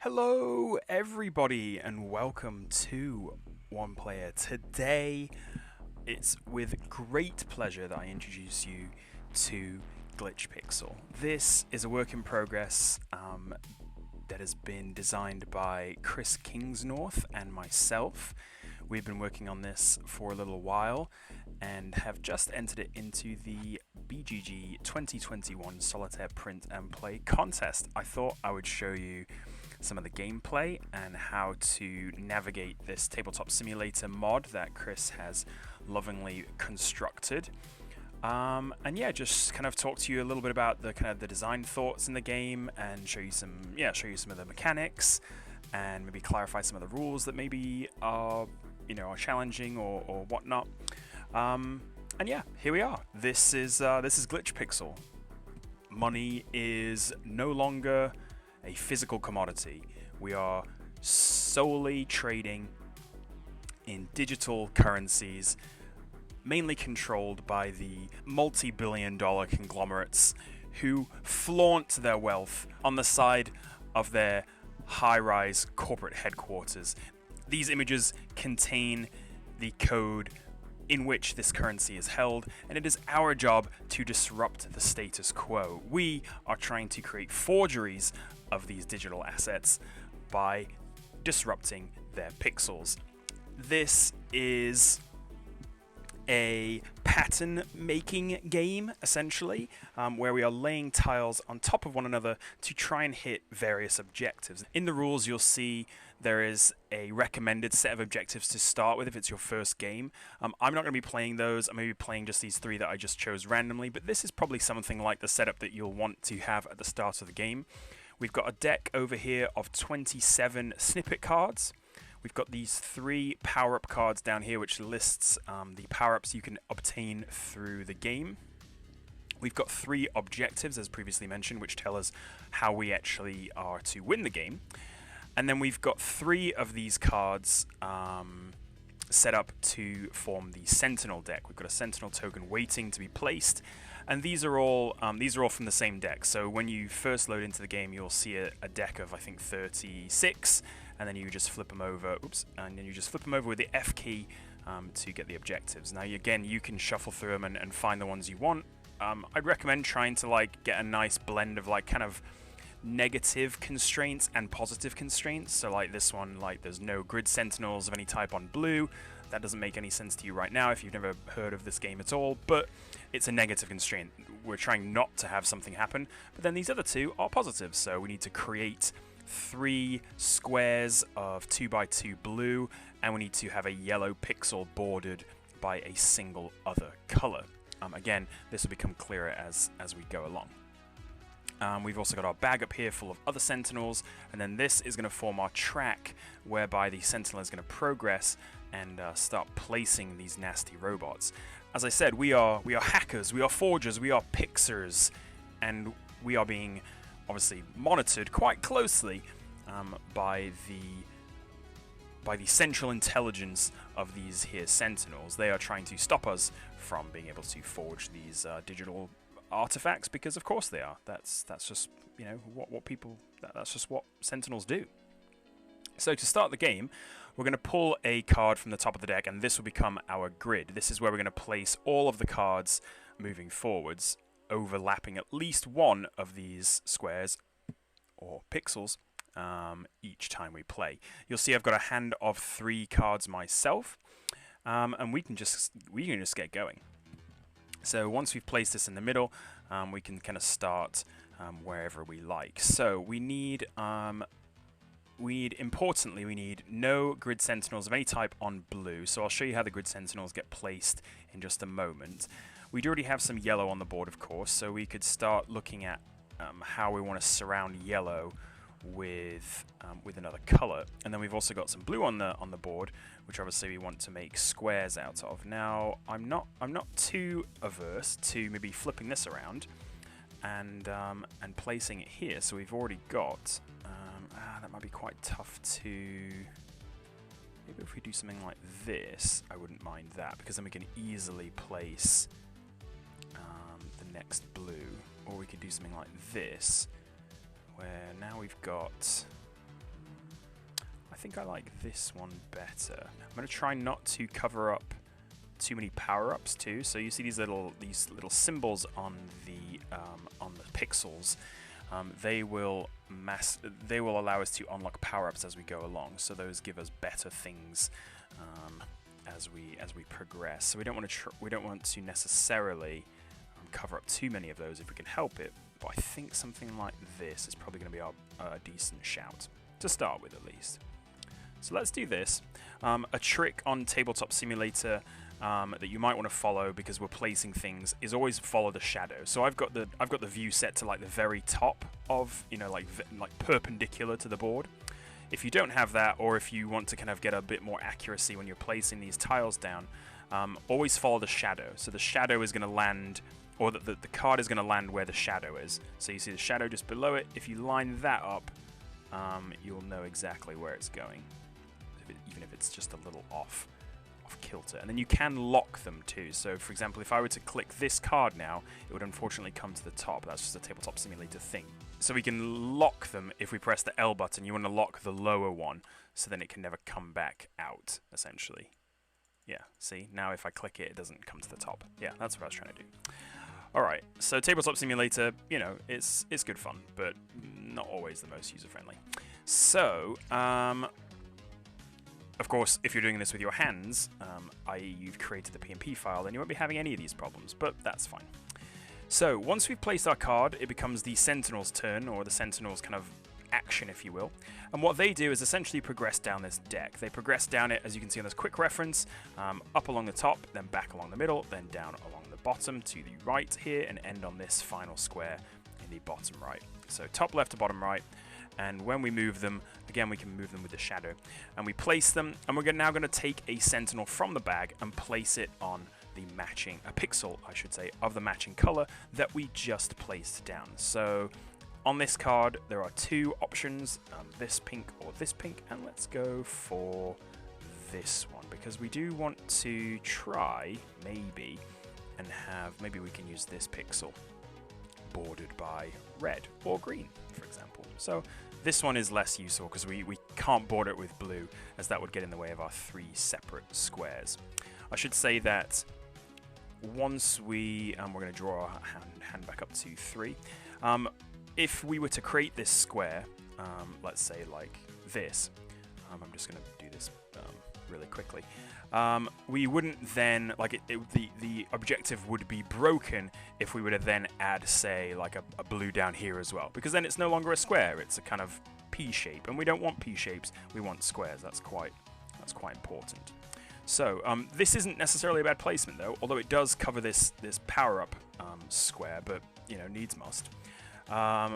Hello everybody and welcome to One Player. Today it's with great pleasure that I introduce you to Glitch Pixel. This is a work in progress that has been designed by Chris Kingsnorth and myself. We've been working on this for a little while and have just entered it into the BGG 2021 Solitaire PnP Contest. I thought I would show you some of the gameplay and how to navigate this tabletop simulator mod that Chris has lovingly constructed. And yeah, just kind of talk to you a little bit about the design thoughts in the game and show you some of the mechanics and maybe clarify some of the rules that maybe are challenging or whatnot. And yeah, here we are. This is Glitch Pixel. Money is no longer a physical commodity. We are solely trading in digital currencies, mainly controlled by the multi-billion-dollar conglomerates who flaunt their wealth on the side of their high-rise corporate headquarters. These images contain the code in which this currency is held, and it is our job to disrupt the status quo. We are trying to create forgeries of these digital assets by disrupting their pixels. This is a pattern making game, essentially, where we are laying tiles on top of one another to try and hit various objectives. In the rules, you'll see there is a recommended set of objectives to start with if it's your first game. I'm not going to be playing those. I'm going to be playing just these three that I just chose randomly, but this is probably something like the setup that you'll want to have at the start of the game. We've got a deck over here of 27 snippet cards. We've got these 3 power-up cards down here, which lists the power-ups you can obtain through the game. We've got 3 objectives, as previously mentioned, which tell us how we actually are to win the game. And then we've got 3 of these cards set up to form the Sentinel deck. We've got a Sentinel token waiting to be placed, and these are all from the same deck. So when you first load into the game, you'll see a deck of, I think, 36, and then you just flip them over. And then you just flip them over with the F key to get the objectives. Now, again, you can shuffle through them and find the ones you want. I'd recommend trying to get a nice blend of kind of negative constraints and positive constraints. So like this one, there's no grid sentinels of any type on blue. That doesn't make any sense to you right now if you've never heard of this game at all, but it's a negative constraint. We're trying not to have something happen, but then these other 2 are positive. So we need to create 3 squares of 2x2 blue, and we need to have a yellow pixel bordered by a single other color. Again, this will become clearer as we go along. We've also got our bag up here full of other sentinels, and then this is going to form our track whereby the sentinel is going to progress and start placing these nasty robots. As I said, we are hackers, we are forgers, we are pixers, and we are being obviously monitored quite closely by the central intelligence of these here sentinels. They are trying to stop us from being able to forge these digital artifacts, because of course they are. That's just that's just what sentinels do. So to start the game, we're going to pull a card from the top of the deck, and this will become our grid. This is where we're going to place all of the cards moving forwards, overlapping at least one of these squares or pixels each time we play. You'll see I've got a hand of 3 cards myself, and we can just get going. So once we've placed this in the middle, we can kind of start wherever we like. So we need no grid sentinels of any type on blue. So I'll show you how the grid sentinels get placed in just a moment. We do already have some yellow on the board, of course, so we could start looking at how we want to surround yellow with another color. And then we've also got some blue on the board, which obviously we want to make squares out of. Now, I'm not too averse to maybe flipping this around and placing it here. So we've already got that might be quite tough to. Maybe if we do something like this, I wouldn't mind that, because then we can easily place the next blue. Or we could do something like this, where now we've got think I like this one better. I'm going to try not to cover up too many power-ups too. So you see these little symbols on the pixels. They will allow us to unlock power-ups as we go along. So those give us better things as we progress. So we don't want to necessarily cover up too many of those if we can help it. But I think something like this is probably going to be a decent shout to start with, at least. So let's do this. A trick on Tabletop Simulator that you might want to follow, because we're placing things, is always follow the shadow. So I've got the view set to like the very top of, like perpendicular to the board. If you don't have that, or if you want to kind of get a bit more accuracy when you're placing these tiles down, always follow the shadow. So the shadow is going to land, or the card is going to land where the shadow is. So you see the shadow just below it. If you line that up, you'll know exactly where it's going, even if it's just a little off kilter. And then you can lock them too. So for example, if I were to click this card now, it would unfortunately come to the top. That's just a Tabletop Simulator thing. So we can lock them if we press the L button. You want to lock the lower one, so then it can never come back out, essentially. Yeah, see? Now if I click it, it doesn't come to the top. Yeah, that's what I was trying to do. Alright, so Tabletop Simulator, it's good fun, but not always the most user-friendly. So, of course, if you're doing this with your hands, i.e. you've created the PnP file, then you won't be having any of these problems, but that's fine. So, once we've placed our card, it becomes the Sentinel's turn, or the Sentinel's kind of action, if you will. And what they do is essentially progress down this deck. They progress down it, as you can see on this quick reference, up along the top, then back along the middle, then down along the bottom to the right here, and end on this final square in the bottom right. So top left to bottom right. And when we move them, again, we can move them with the shadow. And we place them, and we're now going to take a Sentinel from the bag and place it on the matching, a pixel, I should say, of the matching color that we just placed down. So on this card, there are two options, this pink or this pink, and let's go for this one, because we do want to try, maybe, and maybe we can use this pixel bordered by red or green, for example. So this one is less useful because we can't border it with blue, as that would get in the way of our three separate squares. I should say that once we're going to draw our hand back up to 3. If we were to create this square, let's say like this, I'm just going to do this really quickly. We wouldn't then, like the objective would be broken if we were to then add, say, like a blue down here as well, because then it's no longer a square, it's a kind of P shape, and we don't want P shapes, we want squares. That's quite important. So this isn't necessarily a bad placement though, although it does cover this power-up square, but needs must.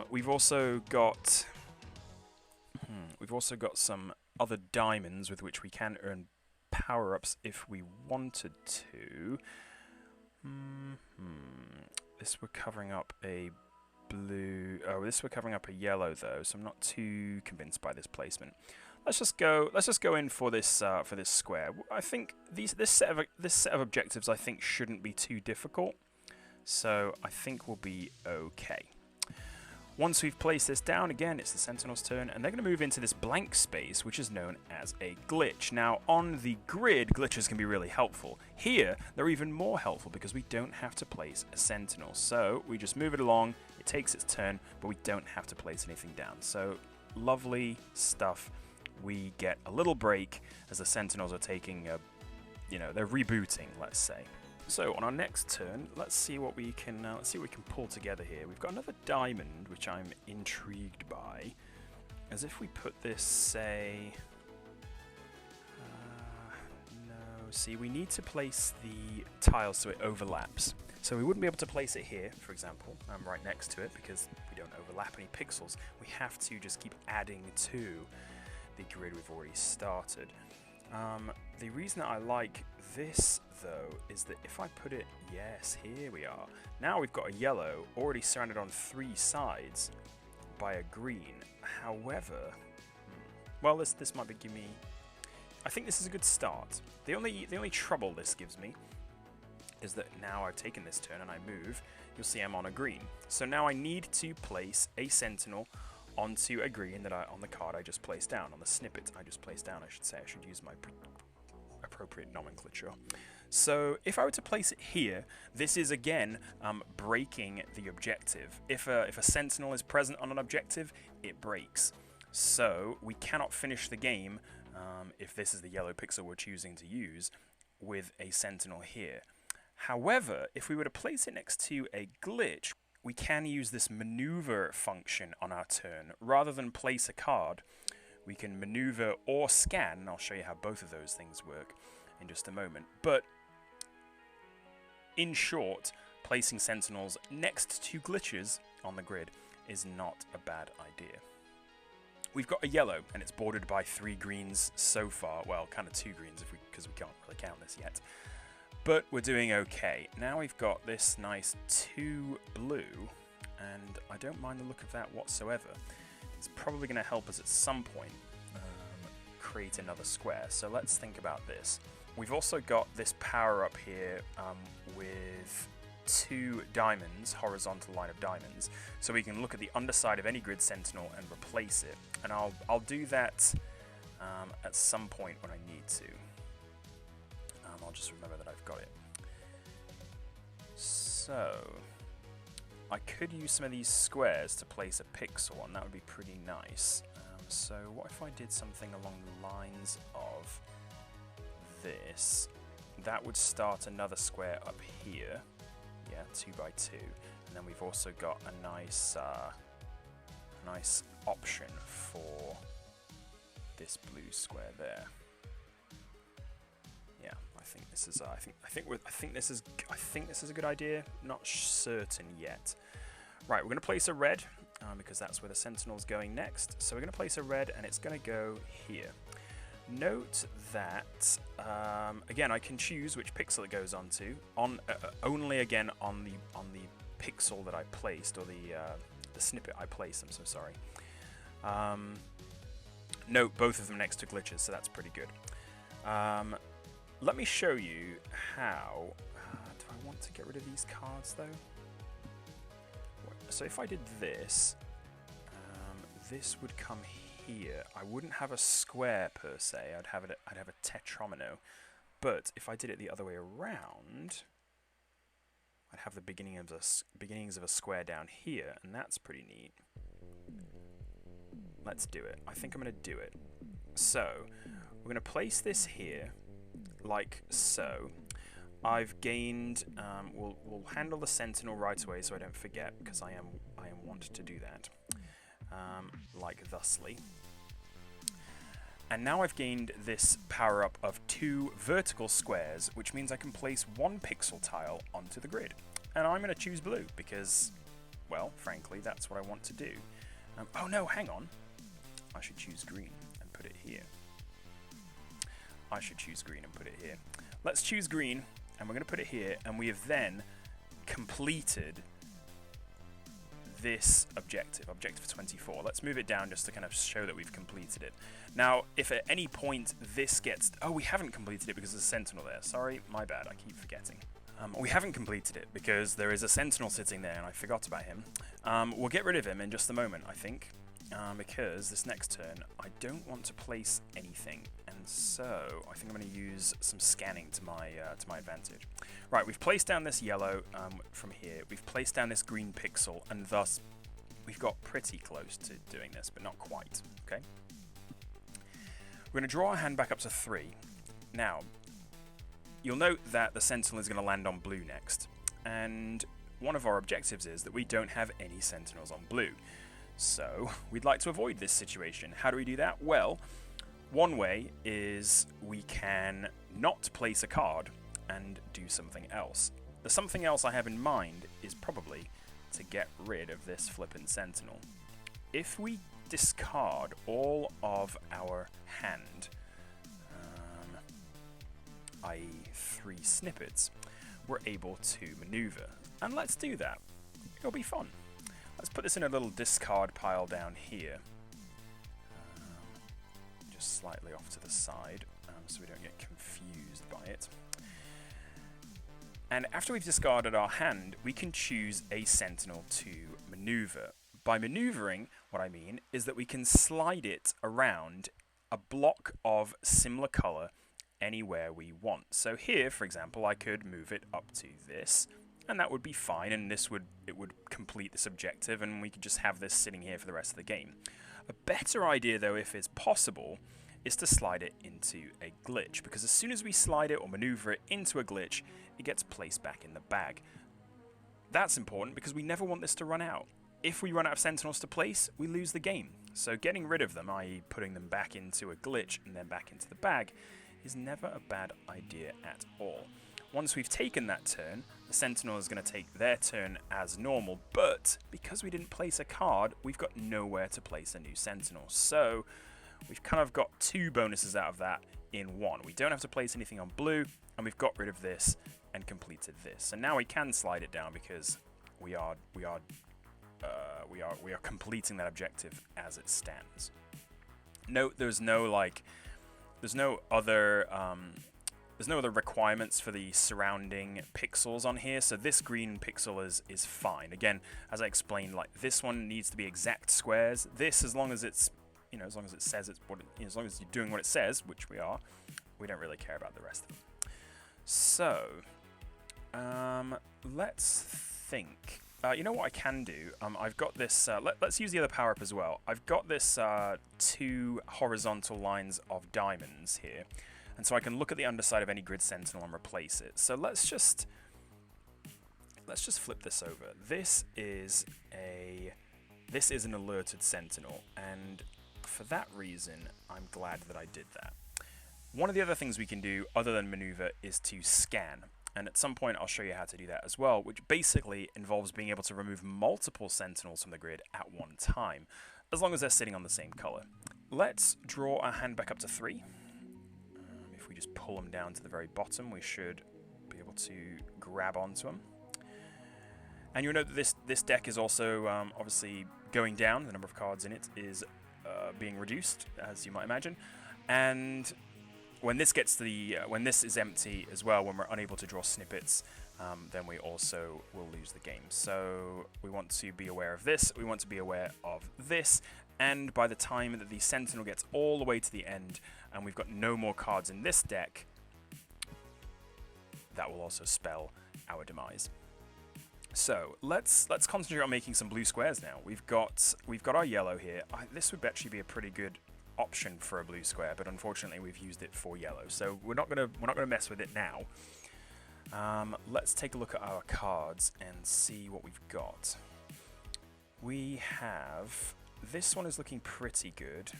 We've also got some other diamonds with which we can earn power-ups if we wanted to. This we're covering up a blue. Oh, this we're covering up a yellow though, so I'm not too convinced by this placement. Let's just go in for this square. I think this set of objectives I think shouldn't be too difficult, so I think we'll be okay. Once we've placed this down, again, it's the Sentinel's turn, and they're going to move into this blank space, which is known as a glitch. Now, on the grid, glitches can be really helpful. Here, they're even more helpful because we don't have to place a Sentinel. So, we just move it along, it takes its turn, but we don't have to place anything down. So, lovely stuff. We get a little break as the Sentinels are taking they're rebooting, let's say. So on our next turn, let's see what we can pull together here. We've got another diamond, which I'm intrigued by. As if we put this, say, no. See, we need to place the tiles so it overlaps. So we wouldn't be able to place it here, for example, right next to it, because we don't overlap any pixels. We have to just keep adding to the grid we've already started. The reason that I like this, though, is that if I put it, yes, here we are. Now we've got a yellow already surrounded on 3 sides by a green. However, well, this might be giving me. I think this is a good start. The only trouble this gives me is that now I've taken this turn and I move. You'll see I'm on a green. So now I need to place a Sentinel onto a green that on the card I just placed down, on the snippet I just placed down, I should say. I should use my appropriate nomenclature. So if I were to place it here, this is again breaking the objective. If a sentinel is present on an objective, it breaks. So we cannot finish the game if this is the yellow pixel we're choosing to use with a sentinel here. However, if we were to place it next to a glitch, we can use this maneuver function on our turn. Rather than place a card, we can maneuver or scan, and I'll show you how both of those things work in just a moment. But in short, placing sentinels next to glitches on the grid is not a bad idea. We've got a yellow, and it's bordered by 3 greens so far. Well, kind of 2 greens because we can't really count this yet. But we're doing okay. Now we've got this nice 2 blue, and I don't mind the look of that whatsoever. It's probably going to help us at some point create another square. So let's think about this. We've also got this power up here with 2 diamonds, horizontal line of diamonds, so we can look at the underside of any grid sentinel and replace it. And I'll do that at some point when I need to. I'll just remember that I've got it. So I could use some of these squares to place a pixel on. That would be pretty nice. So what if I did something along the lines of this? That would start another square up here. Yeah, 2 by 2. And then we've also got a nice option for this blue square there. Yeah, I think this is I think this is a good idea. Not certain yet. Right, we're going to place a red because that's where the sentinel's going next. So we're going to place a red, and it's going to go here. Note that again, I can choose which pixel it goes onto. Only again on the pixel that I placed, or the snippet I placed. I'm so sorry. Note both of them next to glitches, so that's pretty good. Let me show you how. Do I want to get rid of these cards though? So if I did this, this would come here. I wouldn't have a square per se. I'd have a tetromino. But if I did it the other way around, I'd have the beginnings of a square down here, and that's pretty neat. Let's do it. I think I'm going to do it. So we're going to place this here, like so. I've gained. We'll handle the sentinel right away, so I don't forget, because I am wont to do that, like thusly. And now I've gained this power up of 2 vertical squares, which means I can place 1 pixel tile onto the grid. And I'm going to choose blue because, well, frankly, that's what I want to do. Oh no, hang on. I should choose green and put it here. I should choose green and put it here. Let's choose green, and we're going to put it here, and we have then completed this objective 24. Let's move it down just to kind of show that we've completed it. Now, if at any point this gets... Oh, we haven't completed it because there's a sentinel there. Sorry, my bad, I keep forgetting. We haven't completed it because there is a sentinel sitting there, and I forgot about him. We'll get rid of him in just a moment, I think, because this next turn, I don't want to place anything, and so I think I'm going to use some scanning to my advantage. Right, we've placed down this yellow from here. We've placed down this green pixel, and thus we've got pretty close to doing this, but not quite. Okay. We're going to draw our hand back up to 3. Now, you'll note that the sentinel is going to land on blue next, and one of our objectives is that we don't have any sentinels on blue. So we'd like to avoid this situation. How do we do that? Well, one way is we can not place a card and do something else. The something else I have in mind is probably to get rid of this flippin' sentinel. If we discard all of our hand, i.e. 3 snippets, we're able to maneuver. And let's do that. It'll be fun. Let's put this in a little discard pile down here. Just slightly off to the side, so we don't get confused by it. And after we've discarded our hand, we can choose a sentinel to maneuver. By maneuvering, what I mean is that we can slide it around a block of similar color anywhere we want. So here, for example, I could move it up to this, and that would be fine, and it would complete this objective, and we could just have this sitting here for the rest of the game. A better idea, though, if it's possible, is to slide it into a glitch, because as soon as we slide it or maneuver it into a glitch, it gets placed back in the bag. That's important because we never want this to run out. If we run out of Sentinels to place, we lose the game. So getting rid of them, i.e. putting them back into a glitch and then back into the bag, is never a bad idea at all. Once we've taken that turn, the Sentinel is going to take their turn as normal, but because we didn't place a card, we've got nowhere to place a new Sentinel. So we've kind of got two bonuses out of that in one. We don't have to place anything on blue, and we've got rid of this and completed this. So now we can slide it down because we are completing that objective as it stands. Note there's no other requirements for the surrounding pixels on here, so this green pixel is fine. Again, as I explained, like this one needs to be exact squares. This, as long as it's, as long as it says it's as long as you're doing what it says, which we are, we don't really care about the rest of them. So, let's think. You know what I can do? I've got this. Let's use the other power up as well. I've got this two horizontal lines of diamonds here, and so I can look at the underside of any grid Sentinel and replace it. So let's just flip this over. This is an alerted Sentinel, and for that reason, I'm glad that I did that. One of the other things we can do, other than maneuver, is to scan. And at some point, I'll show you how to do that as well, which basically involves being able to remove multiple Sentinels from the grid at one time, as long as they're sitting on the same color. Let's draw our hand back up to 3. If we just pull them down to the very bottom, we should be able to grab onto them. And you'll note that this deck is also obviously going down. The number of cards in it is being reduced, as you might imagine. And when this gets to when this is empty as well, when we're unable to draw snippets, then we also will lose the game. So we want to be aware of this. We want to be aware of this. And by the time that the Sentinel gets all the way to the end, and we've got no more cards in this deck, that will also spell our demise. So let's concentrate on making some blue squares now. We've got our yellow here. This would actually be a pretty good option for a blue square, but unfortunately we've used it for yellow, so we're not gonna mess with it now. Let's take a look at our cards and see what we've got. We have this one is looking pretty good.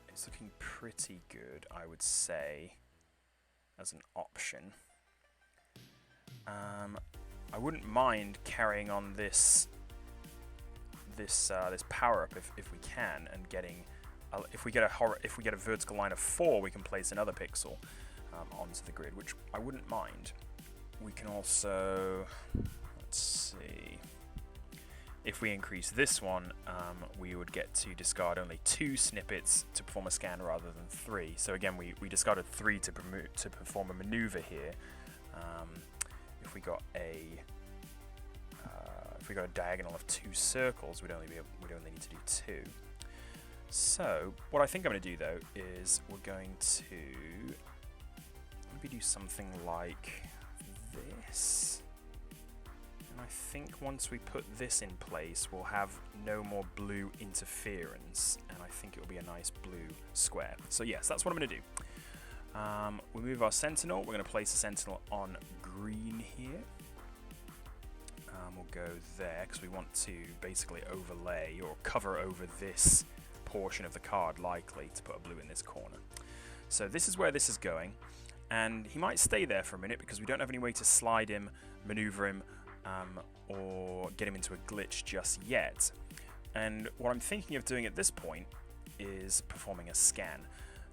It's looking pretty good, I would say, as an option. I wouldn't mind carrying on this power up if we can, and getting if we get a vertical line of 4, we can place another pixel onto the grid, which I wouldn't mind. We can also, let's see, if we increase this one, we would get to discard only 2 snippets to perform a scan rather than 3. So again, we discarded 3 to perform a maneuver here. If we got a diagonal of 2 circles, we'd only need to do 2. So what I think I'm going to do though is we're going to maybe do something like this. And I think once we put this in place, we'll have no more blue interference, and I think it'll be a nice blue square. So yes, that's what I'm going to do. We move our Sentinel. We're going to place a Sentinel on green here. We'll go there because we want to basically overlay or cover over this portion of the card, likely to put a blue in this corner. So this is where this is going, and he might stay there for a minute because we don't have any way to slide him, maneuver him, or get him into a glitch just yet. And what I'm thinking of doing at this point is performing a scan.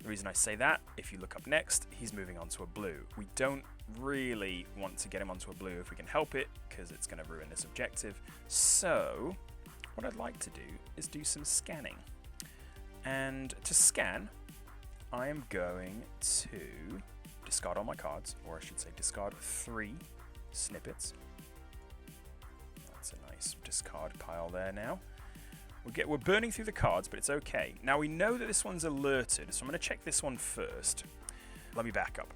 The reason I say that, if you look up next, he's moving on to a blue. We don't really want to get him onto a blue if we can help it, because it's going to ruin this objective. So what I'd like to do is do some scanning. And to scan, I am going to discard all my cards, or I should say discard 3 snippets. That's Nice discard pile there now. We're burning through the cards, but it's okay. Now we know that this one's alerted, so I'm going to check this one first. Let me back up.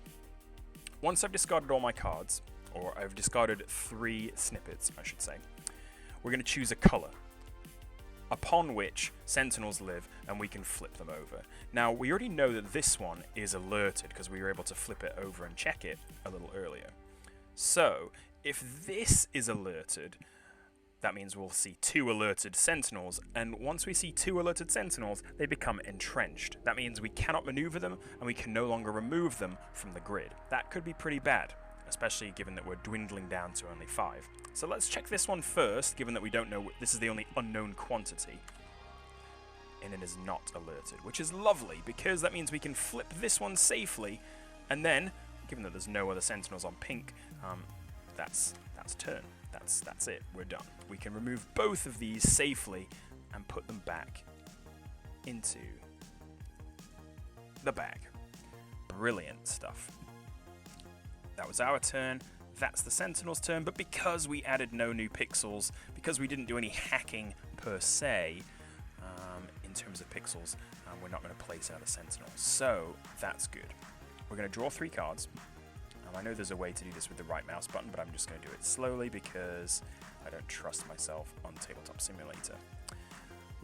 Once I've discarded all my cards, or I've discarded 3 snippets, I should say, we're going to choose a colour, upon which Sentinels live, and we can flip them over. Now, we already know that this one is alerted, because we were able to flip it over and check it a little earlier. So, if this is alerted, that means we'll see 2 alerted Sentinels, and once we see 2 alerted Sentinels, they become entrenched. That means we cannot maneuver them, and we can no longer remove them from the grid. That could be pretty bad, especially given that we're dwindling down to only 5. So let's check this one first, given that we don't know, this is the only unknown quantity, and it is not alerted, which is lovely, because that means we can flip this one safely, and then, given that there's no other Sentinels on pink, that's turn. That's it. We're done. We can remove both of these safely and put them back into the bag. Brilliant stuff. That was our turn. That's the Sentinel's turn, but because we added no new pixels, because we didn't do any hacking per se, in terms of pixels, we're not going to place out a Sentinel. So that's good. We're going to draw 3 cards. I know there's a way to do this with the right mouse button, but I'm just going to do it slowly because I don't trust myself on Tabletop Simulator.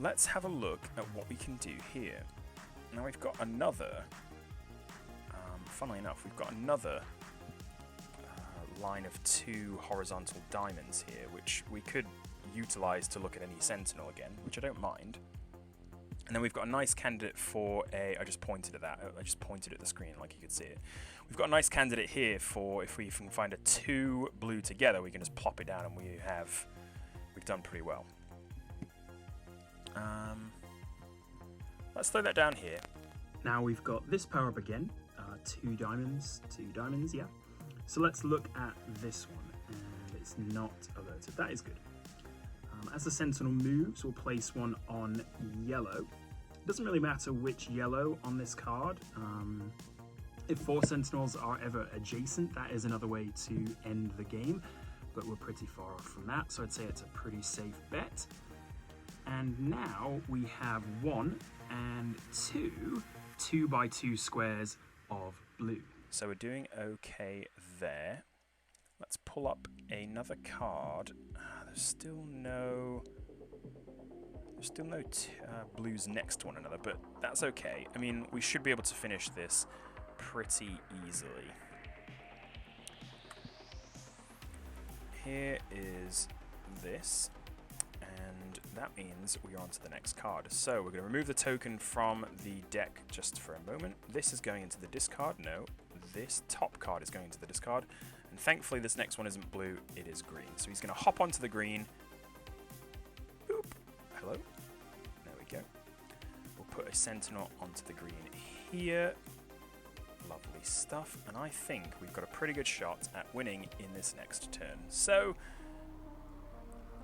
Let's have a look at what we can do here. Now we've got another, funnily enough, we've got another line of 2 horizontal diamonds here, which we could utilize to look at any Sentinel again, which I don't mind. And then we've got a nice candidate for a, I just pointed at that, I just pointed at the screen like you could see it. We've got a nice candidate here for if we can find a 2 blue together, we can just plop it down and we've done pretty well. Let's throw that down here. Now we've got this power up again, 2 diamonds, yeah. So let's look at this one, and it's not alerted, that is good. As the Sentinel moves, we'll place one on yellow. It doesn't really matter which yellow on this card. If 4 Sentinels are ever adjacent, that is another way to end the game, but we're pretty far off from that, so I'd say it's a pretty safe bet. And now we have 1 and 2 2x2 squares of blue. So we're doing okay there. Let's pull up another card. There's still no blues next to one another, but that's okay. I mean, we should be able to finish this pretty easily. Here is this, and that means we are on to the next card. So we're going to remove the token from the deck just for a moment. This is going into the discard. No, this top card is going into the discard. And thankfully this next one isn't blue, it is green. So he's going to hop onto the green. Boop. Hello. There we go. We'll put a Sentinel onto the green here. Lovely stuff. And I think we've got a pretty good shot at winning in this next turn. So,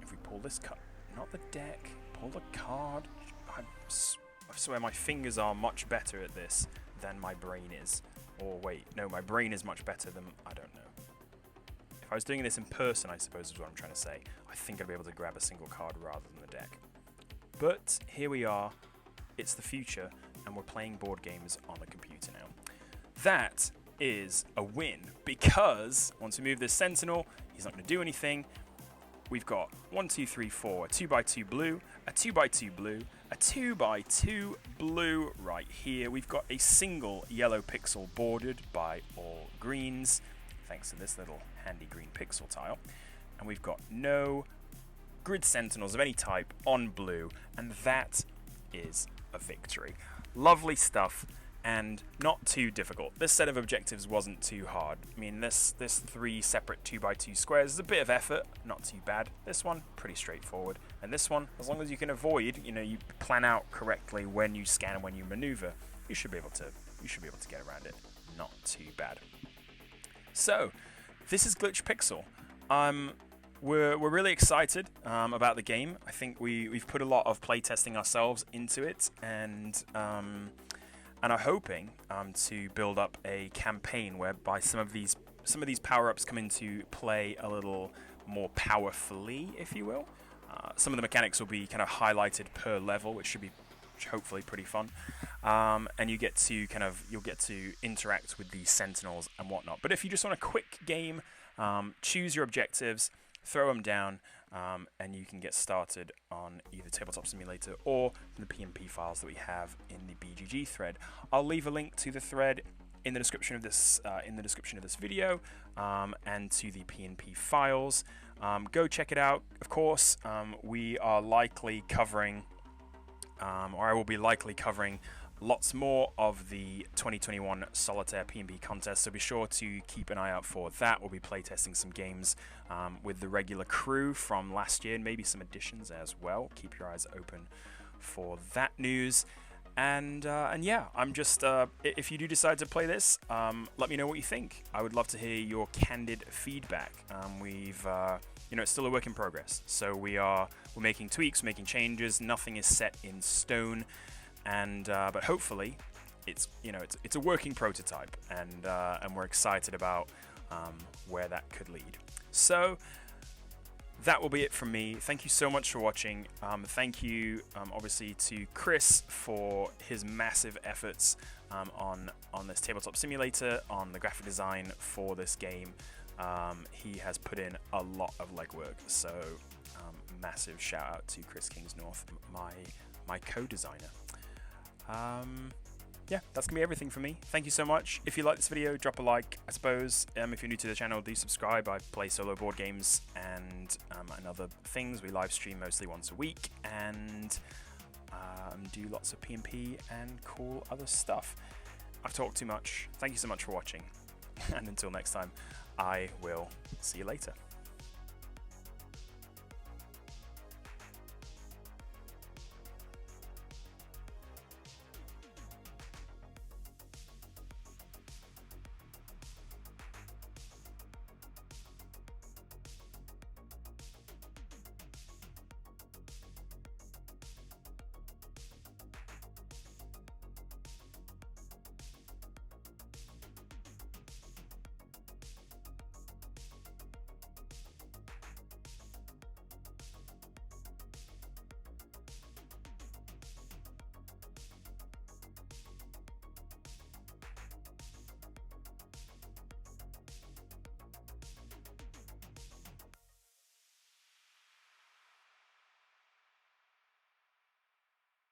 if we pull this card, not the deck, pull the card. I swear my fingers are much better at this than my brain is. Or wait, no, my brain is much better than, I don't know. If I was doing this in person, I suppose is what I'm trying to say, I think I'd be able to grab a single card rather than the deck. But here we are, it's the future, and we're playing board games on a computer now. That is a win, because once we move this Sentinel, he's not going to do anything. We've got 1, 2, 3, 4, a 2x2 blue, a 2x2 blue, a 2x2 blue right here. We've got a single yellow pixel bordered by all greens, thanks to this little handy green pixel tile. And we've got no grid Sentinels of any type on blue, and that is a victory. Lovely stuff, and not too difficult. This set of objectives wasn't too hard. I mean, this 3 separate 2x2 squares is a bit of effort, not too bad. This one, pretty straightforward. And this one, as long as you can avoid, you plan out correctly when you scan and when you maneuver, you should be able to get around it. Not too bad. So, this is Glitch Pixel. We're really excited about the game. I think we've put a lot of playtesting ourselves into it, and are hoping to build up a campaign whereby some of these power-ups come into play a little more powerfully, if you will. some of the mechanics will be kind of highlighted per level, which should be hopefully pretty fun. And you'll get to interact with the Sentinels and whatnot. But if you just want a quick game, choose your objectives, throw them down, and you can get started on either Tabletop Simulator or the PnP files that we have in the BGG thread. I'll leave a link to the thread in the description of this video, and to the PnP files. Go check it out. Of course, we are likely covering, or I will be likely covering, lots more of the 2021 Solitaire PnP Contest, so be sure to keep an eye out for that. We'll be playtesting some games with the regular crew from last year, and maybe some additions as well. Keep your eyes open for that news. And yeah, I'm just, if you do decide to play this, let me know what you think. I would love to hear your candid feedback. It's still a work in progress, so we're making tweaks, making changes. Nothing is set in stone. But hopefully, it's a working prototype, and we're excited about where that could lead. So that will be it from me. Thank you so much for watching. Thank you, obviously, to Chris for his massive efforts on this Tabletop Simulator, on the graphic design for this game. He has put in a lot of legwork. So massive shout out to Chris Kingsnorth, my co-designer. Yeah, that's gonna be everything from me. Thank you so much. If you like this video, drop a like, I suppose. If you're new to the channel, do subscribe. I play solo board games and other things. We live stream mostly once a week, and do lots of PnP and cool other stuff. I've talked too much. Thank you so much for watching, and until next time, I will see you later.